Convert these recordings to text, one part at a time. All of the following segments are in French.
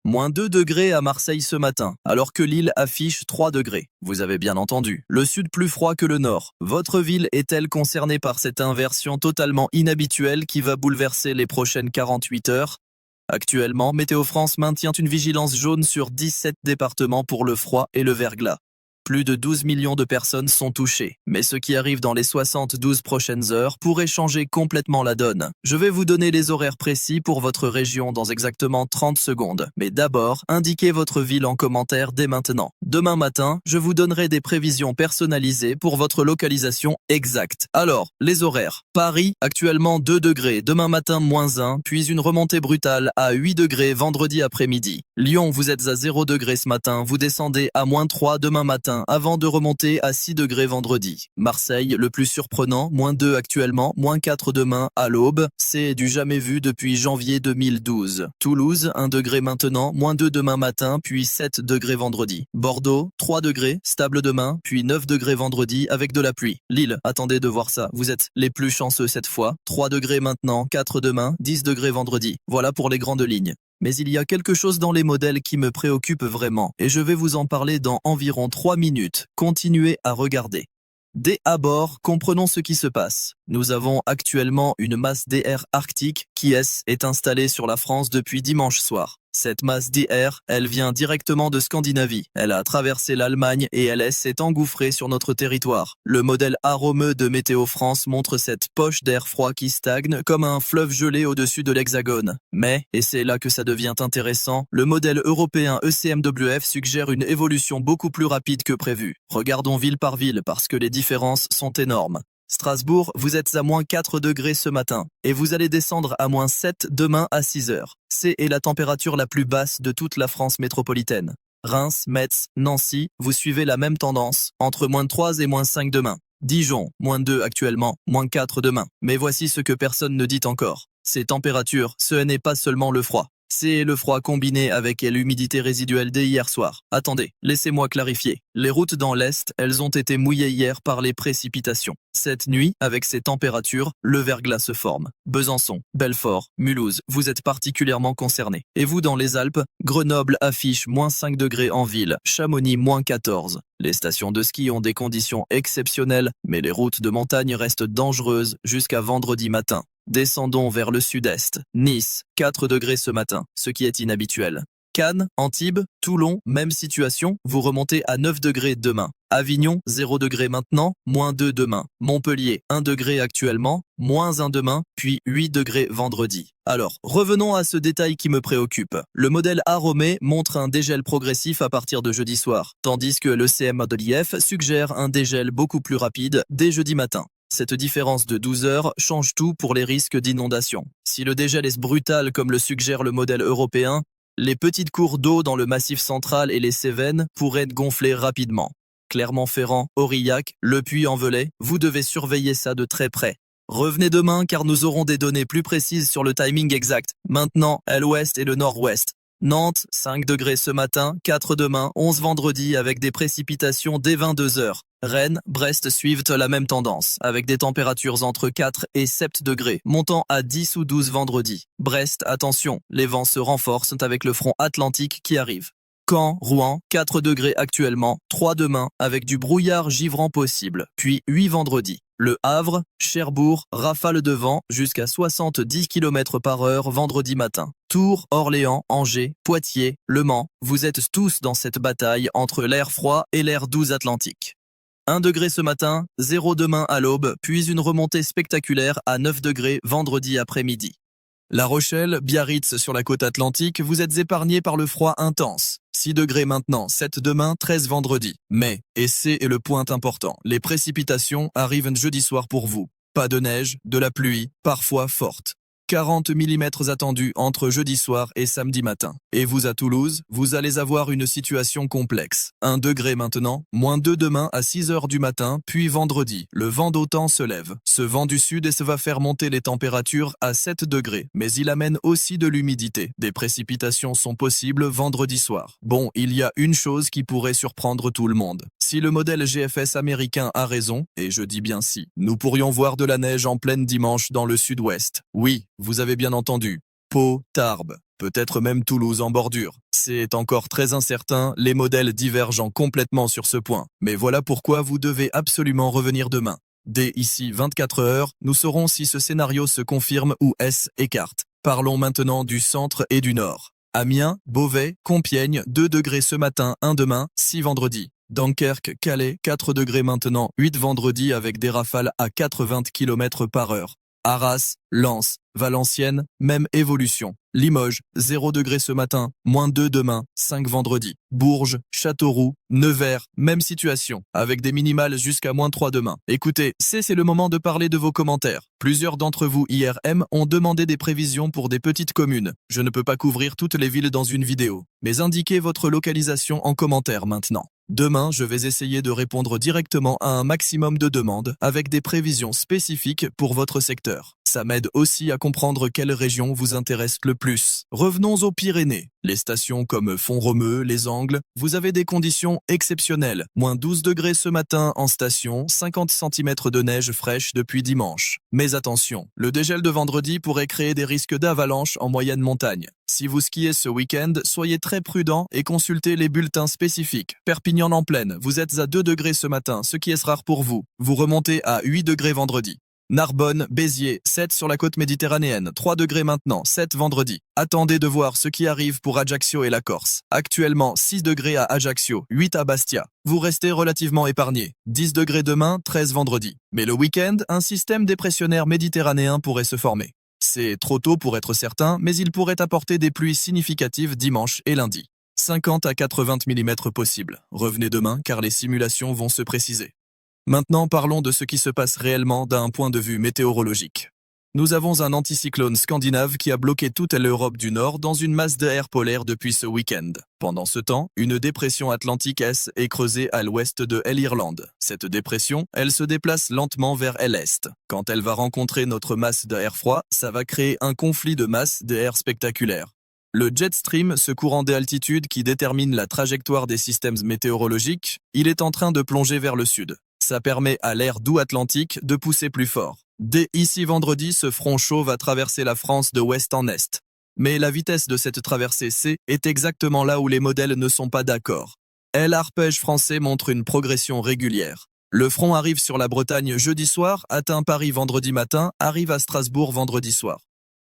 -2 degrés à Marseille ce matin, alors que Lille affiche 3 degrés. Vous avez bien entendu, le sud plus froid que le nord. Votre ville est-elle concernée par cette inversion totalement inhabituelle qui va bouleverser les prochaines 48 heures? Actuellement, Météo France maintient une vigilance jaune sur 17 départements pour le froid et le verglas. Plus de 12 millions de personnes sont touchées, mais ce qui arrive dans les 72 prochaines heures pourrait changer complètement la donne. Je vais vous donner les horaires précis pour votre région dans exactement 30 secondes, mais d'abord, indiquez votre ville en commentaire dès maintenant. Demain matin, je vous donnerai des prévisions personnalisées pour votre localisation exacte. Alors, les horaires. Paris, actuellement 2 degrés, demain matin -1, puis une remontée brutale à 8 degrés vendredi après-midi. Lyon, vous êtes à 0 degrés ce matin, vous descendez à -3 demain matin, avant de remonter à 6 degrés vendredi. Marseille, le plus surprenant, -2 actuellement, -4 demain à l'aube. C'est du jamais vu depuis janvier 2012. Toulouse, 1 degré maintenant, -2 demain matin, puis 7 degrés vendredi. Bordeaux, 3 degrés, stable demain, puis 9 degrés vendredi avec de la pluie. Lille, attendez de voir ça, vous êtes les plus chanceux cette fois. 3 degrés maintenant, 4 demain, 10 degrés vendredi. Voilà pour les grandes lignes. Mais il y a quelque chose dans les modèles qui me préoccupe vraiment, et je vais vous en parler dans environ 3 minutes. Continuez à regarder. Dès à bord, comprenons ce qui se passe. Nous avons actuellement une masse d'air arctique qui est installée sur la France depuis dimanche soir. Cette masse d'air, elle vient directement de Scandinavie. Elle a traversé l'Allemagne et elle s'est engouffrée sur notre territoire. Le modèle aromeux de Météo France montre cette poche d'air froid qui stagne comme un fleuve gelé au-dessus de l'Hexagone. Mais, et c'est là que ça devient intéressant, le modèle européen ECMWF suggère une évolution beaucoup plus rapide que prévu. Regardons ville par ville parce que les différences sont énormes. Strasbourg, vous êtes à -4 degrés ce matin et vous allez descendre à -7 demain à 6 heures. C'est la température la plus basse de toute la France métropolitaine. Reims, Metz, Nancy, vous suivez la même tendance, entre -3 et -5 demain. Dijon, -2 actuellement, -4 demain. Mais voici ce que personne ne dit encore. Ces températures, ce n'est pas seulement le froid. C'est le froid combiné avec l'humidité résiduelle dès hier soir. Attendez, laissez-moi clarifier. Les routes dans l'Est, elles ont été mouillées hier par les précipitations. Cette nuit, avec ces températures, le verglas se forme. Besançon, Belfort, Mulhouse, vous êtes particulièrement concernés. Et vous dans les Alpes, Grenoble affiche -5 degrés en ville, Chamonix -14. Les stations de ski ont des conditions exceptionnelles, mais les routes de montagne restent dangereuses jusqu'à vendredi matin. Descendons vers le sud-est. Nice, 4 degrés ce matin, ce qui est inhabituel. Cannes, Antibes, Toulon, même situation, vous remontez à 9 degrés demain. Avignon, 0 degré maintenant, -2 demain. Montpellier, 1 degré actuellement, -1 demain, puis 8 degrés vendredi. Alors, revenons à ce détail qui me préoccupe. Le modèle aromé montre un dégel progressif à partir de jeudi soir, tandis que le CMWF suggère un dégel beaucoup plus rapide dès jeudi matin. Cette différence de 12 heures change tout pour les risques d'inondation. Si le dégel est brutal comme le suggère le modèle européen, les petites cours d'eau dans le Massif central et les Cévennes pourraient gonfler rapidement. Clermont-Ferrand, Aurillac, Le Puy-en-Velay, vous devez surveiller ça de très près. Revenez demain car nous aurons des données plus précises sur le timing exact. Maintenant, à l'ouest et le nord-ouest. Nantes, 5 degrés ce matin, 4 demain, 11 vendredi avec des précipitations dès 22 heures. Rennes, Brest suivent la même tendance, avec des températures entre 4 et 7 degrés, montant à 10 ou 12 vendredi. Brest, attention, les vents se renforcent avec le front atlantique qui arrive. Caen, Rouen, 4 degrés actuellement, 3 demain, avec du brouillard givrant possible, puis 8 vendredi. Le Havre, Cherbourg, rafale de vent jusqu'à 70 km/h vendredi matin. Tours, Orléans, Angers, Poitiers, Le Mans, vous êtes tous dans cette bataille entre l'air froid et l'air doux atlantique. 1 degré ce matin, 0 demain à l'aube, puis une remontée spectaculaire à 9 degrés vendredi après-midi. La Rochelle, Biarritz sur la côte atlantique, vous êtes épargnés par le froid intense. 6 degrés maintenant, 7 demain, 13 vendredi. Mais, et c'est le point important, les précipitations arrivent jeudi soir pour vous. Pas de neige, de la pluie, parfois forte. 40 mm attendus entre jeudi soir et samedi matin. Et vous à Toulouse, vous allez avoir une situation complexe. 1 degré maintenant, -2 demain à 6 heures du matin, puis vendredi. Le vent d'OTAN se lève. Ce vent du sud et ça va faire monter les températures à 7 degrés. Mais il amène aussi de l'humidité. Des précipitations sont possibles vendredi soir. Bon, il y a une chose qui pourrait surprendre tout le monde. Si le modèle GFS américain a raison, et je dis bien si, nous pourrions voir de la neige en pleine dimanche dans le sud-ouest. Oui, vous avez bien entendu. Pau, Tarbes, peut-être même Toulouse en bordure. C'est encore très incertain, les modèles divergent complètement sur ce point. Mais voilà pourquoi vous devez absolument revenir demain. Dès ici 24 heures, nous saurons si ce scénario se confirme ou s'écarte. Parlons maintenant du centre et du nord. Amiens, Beauvais, Compiègne, 2 degrés ce matin, 1 demain, 6 vendredi. Dunkerque, Calais, 4 degrés maintenant, 8 vendredi avec des rafales à 80 km par heure. Arras, Lens, Valenciennes, même évolution. Limoges, 0 degrés ce matin, -2 demain, 5 vendredi. Bourges, Châteauroux, Nevers, même situation, avec des minimales jusqu'à -3 demain. Écoutez, c'est le moment de parler de vos commentaires. Plusieurs d'entre vous IRM ont demandé des prévisions pour des petites communes. Je ne peux pas couvrir toutes les villes dans une vidéo, mais indiquez votre localisation en commentaire maintenant. Demain, je vais essayer de répondre directement à un maximum de demandes avec des prévisions spécifiques pour votre secteur. Ça m'aide aussi à comprendre quelle région vous intéresse le plus. Revenons aux Pyrénées. Les stations comme Font-Romeu, Les Angles, vous avez des conditions exceptionnelles. -12 degrés ce matin en station, 50 cm de neige fraîche depuis dimanche. Mais attention, le dégel de vendredi pourrait créer des risques d'avalanche en moyenne montagne. Si vous skiez ce week-end, soyez très prudent et consultez les bulletins spécifiques. Perpignan en plaine, vous êtes à 2 degrés ce matin, ce qui est rare pour vous. Vous remontez à 8 degrés vendredi. Narbonne, Béziers, 7 sur la côte méditerranéenne, 3 degrés maintenant, 7 vendredi. Attendez de voir ce qui arrive pour Ajaccio et la Corse. Actuellement, 6 degrés à Ajaccio, 8 à Bastia. Vous restez relativement épargné. 10 degrés demain, 13 vendredi. Mais le week-end, un système dépressionnaire méditerranéen pourrait se former. C'est trop tôt pour être certain, mais il pourrait apporter des pluies significatives dimanche et lundi. 50 à 80 mm possible. Revenez demain car les simulations vont se préciser. Maintenant, parlons de ce qui se passe réellement d'un point de vue météorologique. Nous avons un anticyclone scandinave qui a bloqué toute l'Europe du Nord dans une masse d'air polaire depuis ce week-end. Pendant ce temps, une dépression atlantique S est creusée à l'ouest de l'Irlande. Cette dépression, elle se déplace lentement vers l'est. Quand elle va rencontrer notre masse d'air froid, ça va créer un conflit de masse d'air spectaculaire. Le jet stream, ce courant d'altitude qui détermine la trajectoire des systèmes météorologiques, il est en train de plonger vers le sud. Ça permet à l'air doux atlantique de pousser plus fort. Dès ici vendredi, ce front chaud va traverser la France de ouest en est. Mais la vitesse de cette traversée C est exactement là où les modèles ne sont pas d'accord. L'arpège français montre une progression régulière. Le front arrive sur la Bretagne jeudi soir, atteint Paris vendredi matin, arrive à Strasbourg vendredi soir.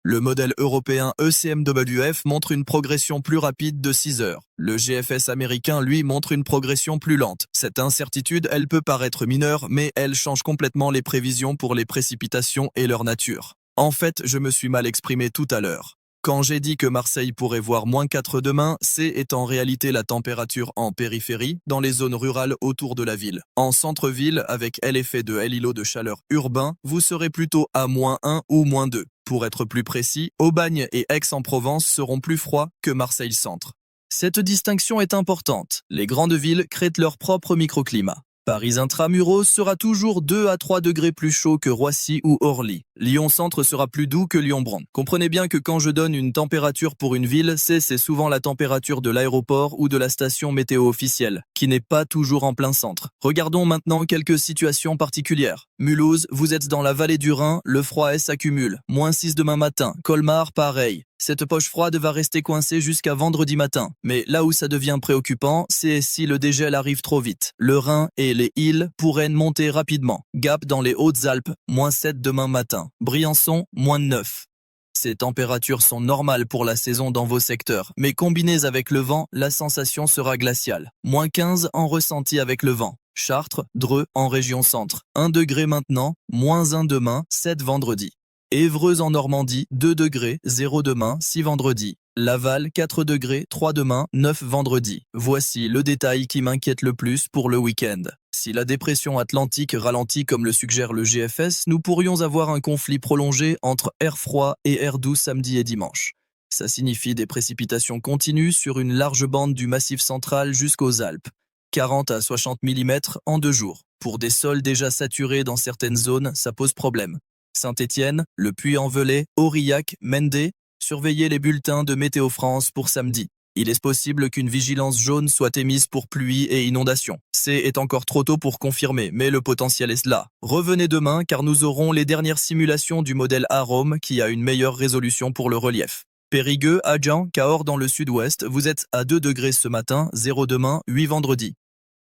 Le modèle européen ECMWF montre une progression plus rapide de 6 heures. Le GFS américain, lui, montre une progression plus lente. Cette incertitude, elle peut paraître mineure, mais elle change complètement les prévisions pour les précipitations et leur nature. En fait, je me suis mal exprimé tout à l'heure. Quand j'ai dit que Marseille pourrait voir -4 demain, c'est en réalité la température en périphérie, dans les zones rurales autour de la ville. En centre-ville, avec l'effet de l'îlot de chaleur urbain, vous serez plutôt à -1 ou -2. Pour être plus précis, Aubagne et Aix-en-Provence seront plus froids que Marseille-Centre. Cette distinction est importante. Les grandes villes créent leur propre microclimat. Paris intramuros sera toujours 2 à 3 degrés plus chaud que Roissy ou Orly. Lyon-Centre sera plus doux que Lyon-Bron. Comprenez bien que quand je donne une température pour une ville, c'est souvent la température de l'aéroport ou de la station météo officielle, qui n'est pas toujours en plein centre. Regardons maintenant quelques situations particulières. Mulhouse, vous êtes dans la vallée du Rhin, le froid s'accumule. -6 demain matin. Colmar, pareil. Cette poche froide va rester coincée jusqu'à vendredi matin. Mais là où ça devient préoccupant, c'est si le dégel arrive trop vite. Le Rhin et les îles pourraient monter rapidement. Gap dans les Hautes-Alpes, -7 demain matin. Briançon, -9. Ces températures sont normales pour la saison dans vos secteurs, mais combinées avec le vent, la sensation sera glaciale. -15 en ressenti avec le vent. Chartres, Dreux en région centre. 1 degré maintenant, -1 demain, 7 vendredi. Évreux en Normandie, 2 degrés, 0 demain, 6 vendredi. Laval, 4 degrés, 3 demain, 9 vendredi. Voici le détail qui m'inquiète le plus pour le week-end. Si la dépression atlantique ralentit comme le suggère le GFS, nous pourrions avoir un conflit prolongé entre air froid et air doux samedi et dimanche. Ça signifie des précipitations continues sur une large bande du Massif central jusqu'aux Alpes. 40 à 60 mm en 2 jours. Pour des sols déjà saturés dans certaines zones, ça pose problème. Saint-Étienne, Le Puy-en-Velay, Aurillac, Mende, surveillez les bulletins de Météo France pour samedi. Il est possible qu'une vigilance jaune soit émise pour pluie et inondations. C'est encore trop tôt pour confirmer, mais le potentiel est là. Revenez demain car nous aurons les dernières simulations du modèle Arome qui a une meilleure résolution pour le relief. Périgueux, Agen, Cahors dans le sud-ouest, vous êtes à 2 degrés ce matin, 0 demain, 8 vendredi.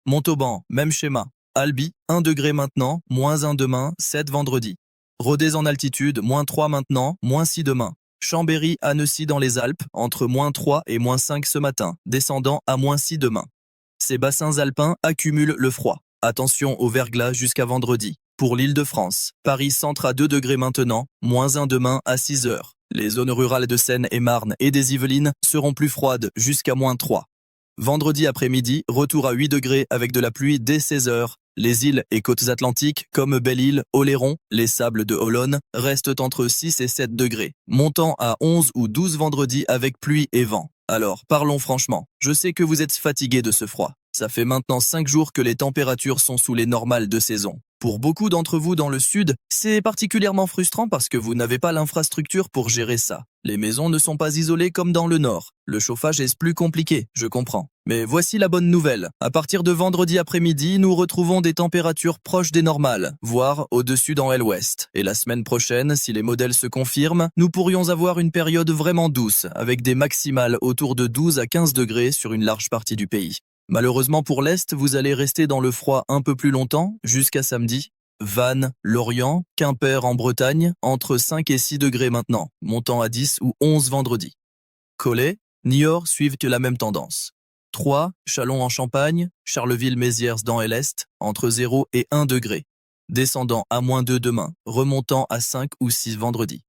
Montauban, même schéma. Albi, 1 degré maintenant, -1 demain, 7 vendredi. Rodez en altitude, -3 maintenant, -6 demain. Chambéry, Annecy dans les Alpes, entre -3 et -5 ce matin, descendant à -6 demain. Ces bassins alpins accumulent le froid. Attention au verglas jusqu'à vendredi. Pour l'Île-de-France, Paris centre à 2 degrés maintenant, -1 demain à 6 heures. Les zones rurales de Seine-et-Marne et des Yvelines seront plus froides jusqu'à -3. Vendredi après-midi, retour à 8 degrés avec de la pluie dès 16 heures. Les îles et côtes atlantiques, comme Belle-Île, Oléron, les sables de Olonne, restent entre 6 et 7 degrés, montant à 11 ou 12 vendredi avec pluie et vent. Alors, parlons franchement. Je sais que vous êtes fatigué de ce froid. Ça fait maintenant 5 jours que les températures sont sous les normales de saison. Pour beaucoup d'entre vous dans le sud, c'est particulièrement frustrant parce que vous n'avez pas l'infrastructure pour gérer ça. Les maisons ne sont pas isolées comme dans le nord. Le chauffage est plus compliqué, je comprends. Mais voici la bonne nouvelle. À partir de vendredi après-midi, nous retrouvons des températures proches des normales, voire au-dessus dans l'ouest. Et la semaine prochaine, si les modèles se confirment, nous pourrions avoir une période vraiment douce, avec des maximales autour de 12 à 15 degrés sur une large partie du pays. Malheureusement pour l'Est, vous allez rester dans le froid un peu plus longtemps, jusqu'à samedi. Vannes, Lorient, Quimper en Bretagne, entre 5 et 6 degrés maintenant, montant à 10 ou 11 vendredi. Cholet, Niort suivent la même tendance. Troyes, Châlons en Champagne, Charleville-Mézières dans l'Est, entre 0 et 1 degré. Descendant à -2 demain, remontant à 5 ou 6 vendredi.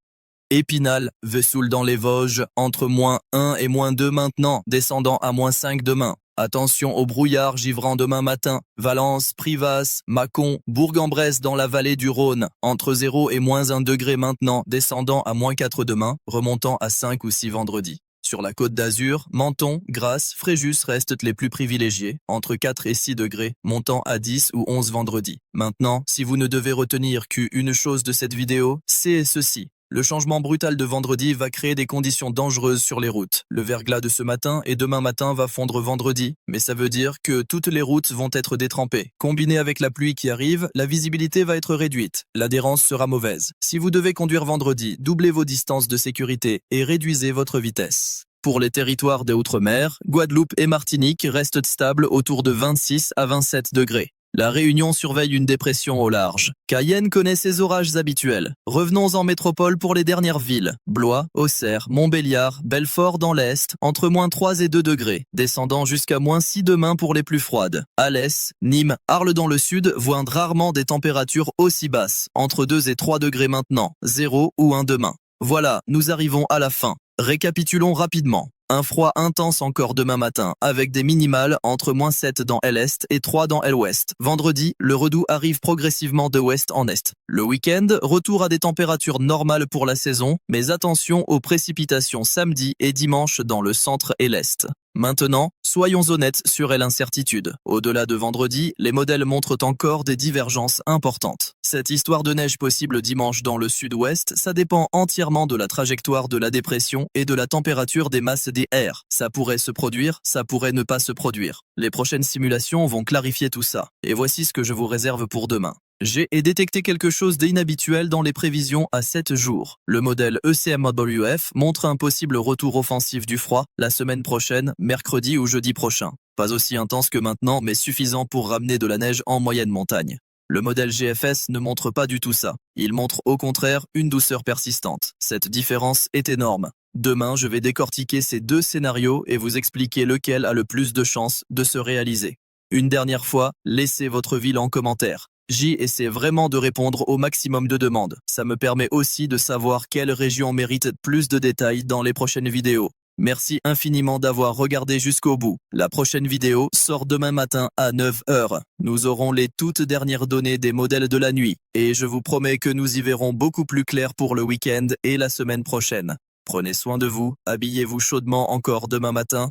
Épinal, Vesoul dans les Vosges, entre -1 et -2 maintenant, descendant à -5 demain. Attention au brouillard givrant demain matin. Valence, Privas, Mâcon, Bourg-en-Bresse dans la vallée du Rhône, entre 0 et -1 degré maintenant, descendant à -4 demain, remontant à 5 ou 6 vendredi. Sur la côte d'Azur, Menton, Grasse, Fréjus restent les plus privilégiés, entre 4 et 6 degrés, montant à 10 ou 11 vendredi. Maintenant, si vous ne devez retenir qu'une chose de cette vidéo, c'est ceci. Le changement brutal de vendredi va créer des conditions dangereuses sur les routes. Le verglas de ce matin et demain matin va fondre vendredi, mais ça veut dire que toutes les routes vont être détrempées. Combiné avec la pluie qui arrive, la visibilité va être réduite. L'adhérence sera mauvaise. Si vous devez conduire vendredi, doublez vos distances de sécurité et réduisez votre vitesse. Pour les territoires des Outre-mer, Guadeloupe et Martinique restent stables autour de 26 à 27 degrés. La Réunion surveille une dépression au large. Cayenne connaît ses orages habituels. Revenons en métropole pour les dernières villes. Blois, Auxerre, Montbéliard, Belfort dans l'Est, entre -3 et 2 degrés, descendant jusqu'à -6 demain pour les plus froides. Alès, Nîmes, Arles dans le sud voient rarement des températures aussi basses, entre 2 et 3 degrés maintenant, 0 ou 1 demain. Voilà, nous arrivons à la fin. Récapitulons rapidement. Un froid intense encore demain matin, avec des minimales entre -7 dans l'Est et 3 dans l'Ouest. Vendredi, le redout arrive progressivement de ouest en est. Le week-end, retour à des températures normales pour la saison, mais attention aux précipitations samedi et dimanche dans le centre et l'Est. Maintenant, soyons honnêtes sur l'incertitude. Au-delà de vendredi, les modèles montrent encore des divergences importantes. Cette histoire de neige possible dimanche dans le sud-ouest, ça dépend entièrement de la trajectoire de la dépression et de la température des masses des airs. Ça pourrait se produire, ça pourrait ne pas se produire. Les prochaines simulations vont clarifier tout ça. Et voici ce que je vous réserve pour demain. J'ai détecté quelque chose d'inhabituel dans les prévisions à 7 jours. Le modèle ECMWF montre un possible retour offensif du froid la semaine prochaine, mercredi ou jeudi prochain. Pas aussi intense que maintenant, mais suffisant pour ramener de la neige en moyenne montagne. Le modèle GFS ne montre pas du tout ça. Il montre au contraire une douceur persistante. Cette différence est énorme. Demain, je vais décortiquer ces deux scénarios et vous expliquer lequel a le plus de chances de se réaliser. Une dernière fois, laissez votre ville en commentaire. J'y essaie vraiment de répondre au maximum de demandes. Ça me permet aussi de savoir quelle région mérite plus de détails dans les prochaines vidéos. Merci infiniment d'avoir regardé jusqu'au bout. La prochaine vidéo sort demain matin à 9 h. Nous aurons les toutes dernières données des modèles de la nuit. Et je vous promets que nous y verrons beaucoup plus clair pour le week-end et la semaine prochaine. Prenez soin de vous, habillez-vous chaudement encore demain matin